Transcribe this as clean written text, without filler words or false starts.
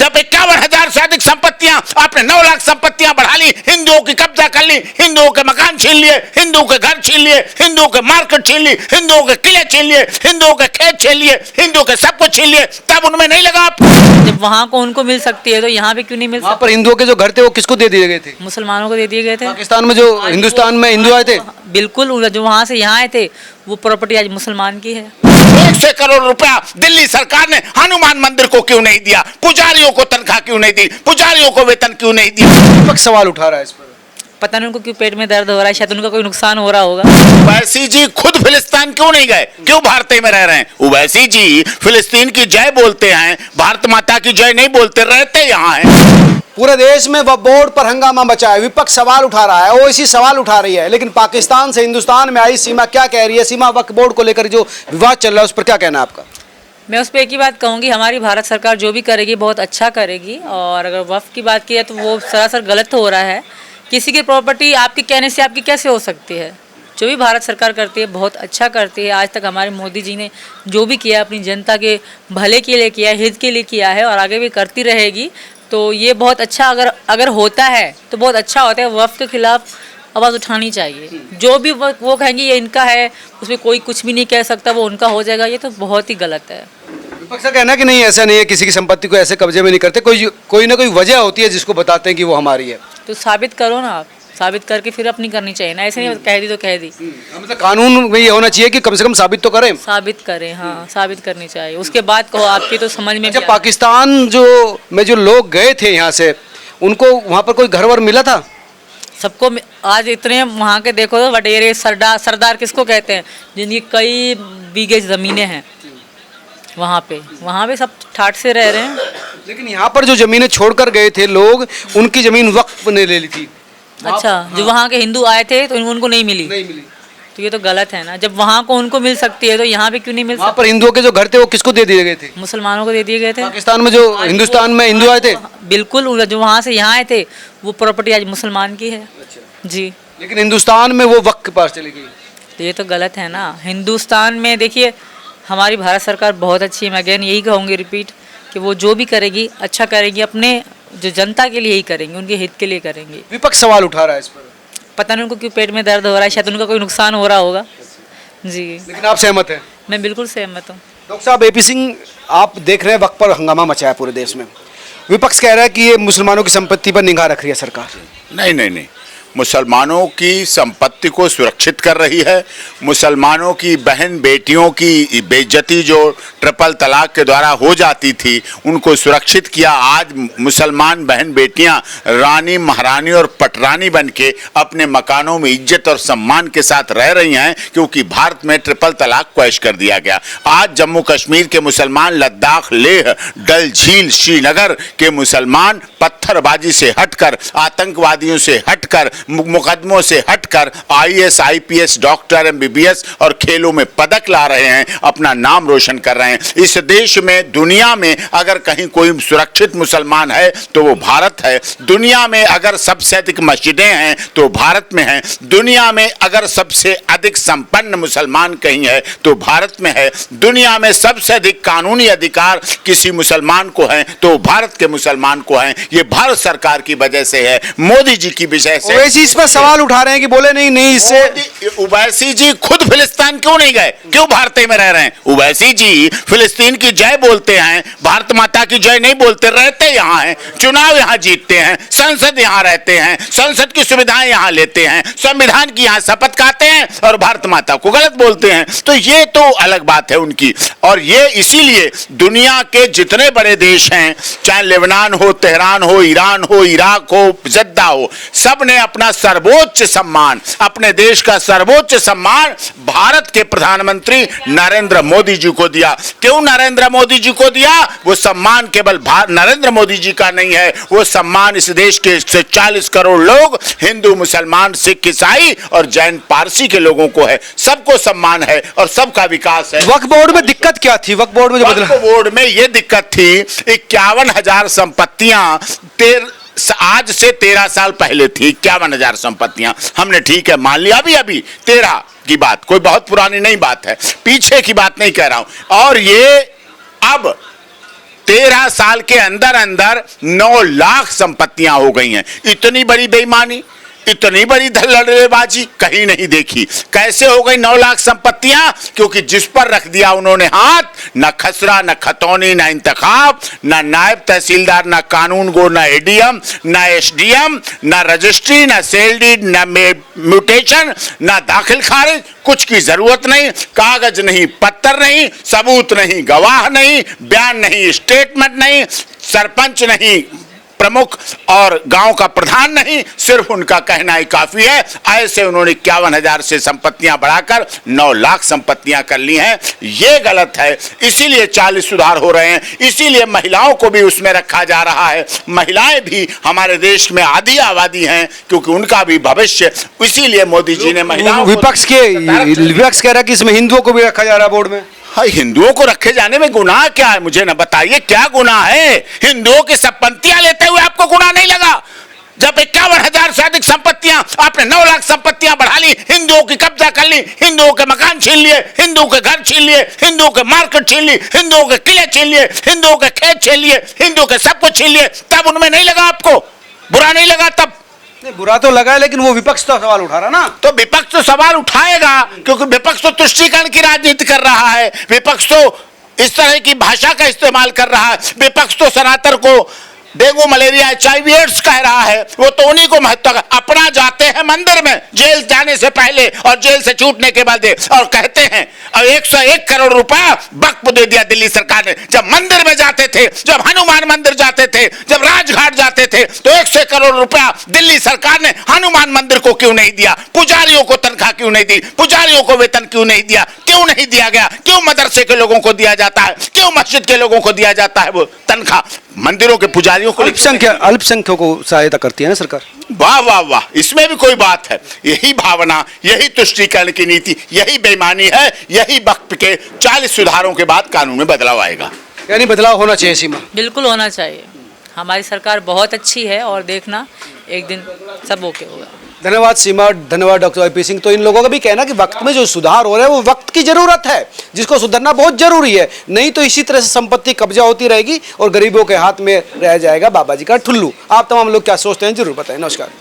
जब 51,000 से अधिक संपत्तियां, आपने 9 लाख संपत्तियां बढ़ा ली, हिंदुओं की कब्जा कर ली, हिंदुओं के मकान छीन लिए, हिंदुओं के घर छीन लिए, हिंदुओं के मार्केट छीन ली, हिंदुओं के किले छीन लिए, हिंदुओं के खेत छीन लिए, हिंदुओं के सब कुछ छीन लिए, तब उनमें नहीं लगा आप? जब वहाँ को उनको मिल सकती है तो यहाँ पे क्यों नहीं मिल वहाँ सकती? पर हिंदुओं के जो घर थे वो किसको दे दिए गए थे? मुसलमानों को दे दिए गए थे। पाकिस्तान में जो हिंदुस्तान में हिंदू आए थे, बिल्कुल, जो वहाँ से यहाँ आए थे वो प्रॉपर्टी आज मुसलमान की है। 100 करोड़ रुपया दिल्ली सरकार ने हनुमान मंदिर को क्यों नहीं दिया? पुजारियों को तनख्वाह क्यों नहीं दी? पुजारियों को वेतन क्यों नहीं दिया? विपक्ष सवाल उठा रहा है इस पर। पता नहीं उनको क्यों पेट में दर्द हो रहा है, शायद उनका कोई नुकसान हो रहा होगा। उवैसी जी खुद फिलिस्तीन क्यों नहीं गए? क्यों भारत में रह रहे हैं? उवैसी जी फिलिस्तीन की जय बोलते हैं, भारत माता की जय नहीं बोलते, रहते यहाँ हैं। पूरे देश में वक्फ बोर्ड पर हंगामा मचा है, विपक्ष सवाल उठा रहा है, ओवैसी सवाल उठा रही है, लेकिन पाकिस्तान से हिंदुस्तान में आई सीमा क्या कह रही है? सीमा वक्फ बोर्ड को लेकर जो विवाद चल रहा है उस पर क्या कहना है आपका? मैं उस पर एक ही बात कहूँगी, हमारी भारत सरकार जो भी करेगी बहुत अच्छा करेगी। और अगर वक्फ की बात की जाए तो वो सरासर गलत हो रहा है। किसी की प्रॉपर्टी आपके कहने से आपकी कैसे हो सकती है? जो भी भारत सरकार करती है बहुत अच्छा करती है। आज तक हमारे मोदी जी ने जो भी किया अपनी जनता के भले के लिए किया, हित के लिए किया है और आगे भी करती रहेगी। तो ये बहुत अच्छा अगर होता है तो बहुत अच्छा होता है। वक्फ के खिलाफ आवाज़ उठानी चाहिए। जो भी वो कहेंगे ये इनका है, उसमें कोई कुछ भी नहीं कह सकता, वो उनका हो जाएगा, ये तो बहुत ही गलत है। विपक्ष का कहना है कि नहीं, ऐसा नहीं है, किसी की संपत्ति को ऐसे कब्जे में नहीं करते, कोई ना कोई वजह होती है जिसको बताते हैं कि वो हमारी है। तो साबित करो ना आप, साबित करके फिर अपनी करनी चाहिए ना, ऐसे नहीं कह दी तो कह दी। मतलब कानून में ये होना चाहिए कि कम से कम साबित तो करें। साबित करें, हाँ साबित करनी चाहिए, उसके बाद कहो। आपकी तो समझ में जब पाकिस्तान जो लोग गए थे यहाँ से, उनको वहाँ पर कोई घर वर मिला था? सबको आज इतने वहाँ के देखो तो वडेरे सरदार किसको कहते हैं, जिनकी कई बीघे ज़मीनें हैं वहाँ पे सब ठाठ से रह रहे हैं। लेकिन यहाँ पर जो जमीनें छोड़कर गए थे लोग, उनकी जमीन वक्फ ने ले ली थी। अच्छा, जो वहाँ के हिंदू आए थे तो उनको नहीं मिली? नहीं मिली। तो ये तो गलत है ना। जब वहाँ को उनको मिल सकती है तो यहाँ पे क्यों नहीं मिल वहाँ पर हिंदुओं के जो घर थे वो किसको दे दिए गए थे? मुसलमानों को दे दिए गए थे। पाकिस्तान में जो हिंदुस्तान में हिंदू आए थे, बिल्कुल, जो वहाँ से यहाँ आए थे वो प्रॉपर्टी आज मुसलमान की है। जी, लेकिन हिंदुस्तान में वो वक्त के पास चली गई। तो ये तो गलत है ना। हिंदुस्तान में देखिए हमारी भारत सरकार बहुत अच्छी है। मैं अगेन यही कहूँगी, रिपीट, कि वो जो भी करेगी अच्छा करेगी, अपने जो जनता के लिए ही करेंगे, उनके हित के लिए करेंगे। विपक्ष सवाल उठा रहा है इस पर। पता नहीं उनको क्यों पेट में दर्द हो रहा है, शायद उनका कोई नुकसान हो रहा होगा। जी, लेकिन आप सहमत हैं? मैं बिल्कुल सहमत हूँ। डॉक्टर साहब, एपी सिंह, आप देख रहे हैं वक्त पर हंगामा मचा है पूरे देश में। विपक्ष कह रहा है कि ये मुसलमानों की संपत्ति पर निगाह रख रही है सरकार। नहीं नहीं नहीं, मुसलमानों की संपत्ति को सुरक्षित कर रही है। मुसलमानों की बहन बेटियों की बेइज्जती जो ट्रिपल तलाक के द्वारा हो जाती थी, उनको सुरक्षित किया। आज मुसलमान बहन बेटियां रानी, महारानी और पटरानी बनके अपने मकानों में इज्जत और सम्मान के साथ रह रही हैं, क्योंकि भारत में ट्रिपल तलाक को ऐश कर दिया गया। आज जम्मू कश्मीर के मुसलमान, लद्दाख, लेह, डल झील, श्रीनगर के मुसलमान पत्थरबाजी से हटकर, आतंकवादियों से हटकर, मुकदमों से हटकर IAS, IPS, डॉक्टर, MBBS और खेलों में पदक ला रहे हैं, अपना नाम रोशन कर रहे हैं। इस देश में, दुनिया में अगर कहीं कोई सुरक्षित मुसलमान है तो वो भारत है। दुनिया में अगर सबसे अधिक मस्जिदें हैं तो भारत में हैं। दुनिया में अगर सबसे अधिक संपन्न मुसलमान कहीं है तो भारत में है। दुनिया में सबसे अधिक कानूनी अधिकार किसी मुसलमान को है तो भारत के मुसलमान को है। ये भारत सरकार की वजह से है, मोदी जी की वजह से। इस पर सवाल उठा रहे हैं कि बोले नहीं इससे। उवैसी जी खुद फिलिस्तीन क्यों नहीं गए? क्यों भारत में रह रहे हैं? उवैसी जी फिलिस्तीन की जय बोलते हैं, भारत माता की जय नहीं बोलते, रहते यहाँ हैं, चुनाव यहाँ जीतते हैं, संसद यहाँ रहते हैं, संसद की सुविधाएं यहाँ लेते हैं, संविधान की यहाँ शपथ खाते हैं और भारत माता को गलत बोलते हैं। तो ये तो अलग बात है उनकी। और ये इसीलिए दुनिया के जितने बड़े देश हैं, चाहे लेबनान हो, तेहरान हो, ईरान हो, इराक हो, जद्दा हो, सब ने अपना सर्वोच्च सम्मान, अपने देश का सर्वोच्च सम्मान भारत के प्रधानमंत्री नरेंद्र मोदी जी को दिया। क्यों नरेंद्र मोदी जी को दिया? वो सम्मान केवल नरेंद्र मोदी जी का नहीं है, वो सम्मान इस देश के 40 करोड़ लोग, हिंदू, मुसलमान, सिख, ईसाई और जैन, पारसी के लोगों को है। सबको सम्मान है और सबका विकास है। वक्फ बोर्ड में दिक्कत क्या थी? वक्फ बोर्ड में जो बदला, वक्फ बोर्ड में ये दिक्कत थी, 51,000 संपत्तियां आज से 13 साल पहले थी। 51,000 संपत्तियां हमने ठीक है मान लिया, अभी 13 की बात, कोई बहुत पुरानी नहीं बात है, पीछे की बात नहीं कह रहा हूं। और ये अब 13 साल के अंदर अंदर 9 लाख संपत्तियां हो गई हैं। इतनी बड़ी बेईमानी, इतनी बड़ी धड़ल्लेबाजी कहीं नहीं देखी। कैसे हो गई 9 लाख संपत्तियां? क्योंकि जिस पर रख दिया उन्होंने हाथ, न खसरा, न खतौनी, न इंतखाब, न नायब तहसीलदार, न कानून गो, न एडीएम, न एसडीएम, न रजिस्ट्री, न सेल डीड, न म्यूटेशन, न दाखिल खारिज, कुछ की जरूरत नहीं। कागज नहीं, पत्तर नहीं, सबूत नहीं, गवाह नहीं, बयान नहीं, स्टेटमेंट नहीं, सरपंच नहीं, प्रमुख और गांव का प्रधान नहीं, सिर्फ उनका कहना ही काफी है। ऐसे उन्होंने 51,000 से संपत्तियां बढ़ाकर 9 लाख संपत्तियां कर ली हैं। ये गलत है, इसीलिए 40 सुधार हो रहे हैं, इसीलिए महिलाओं को भी उसमें रखा जा रहा है। महिलाएं भी हमारे देश में आधी आबादी हैं, क्योंकि उनका भी भविष्य, इसीलिए मोदी जी ने महिलाओं विपक्ष कह रहा है कि इसमें हिंदुओं को भी रखा जा रहा है बोर्ड में। हाँ, हिंदुओं को रखे जाने में गुनाह क्या है? मुझे ना बताइए क्या गुनाह है? हिंदुओं की संपत्तियां लेते हुए आपको गुनाह नहीं लगा? जब 51,000 से अधिक संपत्तियां, आपने 9 लाख संपत्तियां बढ़ा ली, हिंदुओं की कब्जा कर ली, हिंदुओं के मकान छीन लिए, हिंदुओं के घर छीन लिए, हिंदुओं के मार्केट छीन ली, हिंदुओं के किले छीन लिए, हिंदुओं के खेत छीन लिए, हिंदुओं के सब कुछ छीन लिए, तब उनमें नहीं लगा आपको? बुरा नहीं लगा तब? नहीं, बुरा तो लगा है, लेकिन वो विपक्ष तो सवाल उठा रहा ना। तो विपक्ष तो सवाल उठाएगा, क्योंकि विपक्ष तो तुष्टीकरण की राजनीति कर रहा है। विपक्ष तो इस तरह की भाषा का इस्तेमाल कर रहा है। विपक्ष तो सनातन को डेंगू, मलेरिया, HIV, एड्स कह रहा है। वो तो उन्हीं को महत्व का, अपना जाते हैं मंदिर में जेल जाने से पहले और जेल से छूटने के बाद और कहते हैं, और 101 करोड़ रुपया वक्फ दे दिया दिल्ली सरकार ने। जब मंदिर में जाते थे, जब हनुमान मंदिर जाते थे, जब राजघाट जाते थे, तो 100 करोड़ रुपया दिल्ली सरकार ने हनुमान मंदिर को क्यों नहीं दिया? पुजारियों को तनख्वाह क्यों नहीं दी? पुजारियों को वेतन क्यों नहीं दिया? क्यों नहीं दिया गया? क्यों मदरसे के लोगों को दिया जाता है? क्यों मस्जिद के लोगों को दिया जाता है वो तनख्वाह? मंदिरों के पुजारियों को अल्पसंख्यकों को सहायता करती है ना सरकार। वाह वाह वाह, इसमें भी कोई बात है। यही भावना, यही तुष्टीकरण की नीति, यही बेईमानी है। यही वक्त के 40 सुधारों के बाद कानून में बदलाव आएगा। यानी बदलाव होना चाहिए सीमा। बिल्कुल होना चाहिए। हमारी सरकार बहुत अच्छी है और देखना एक दिन सब ओके होगा। धन्यवाद सीमा, धन्यवाद डॉक्टर YP सिंह। तो इन लोगों का भी कहना कि वक्त में जो सुधार हो रहा है वो वक्त की जरूरत है, जिसको सुधरना बहुत जरूरी है। नहीं तो इसी तरह से संपत्ति कब्जा होती रहेगी और गरीबों के हाथ में रह जाएगा बाबा जी का ठुल्लू। आप तमाम लोग क्या सोचते हैं जरूर बताएं। नमस्कार।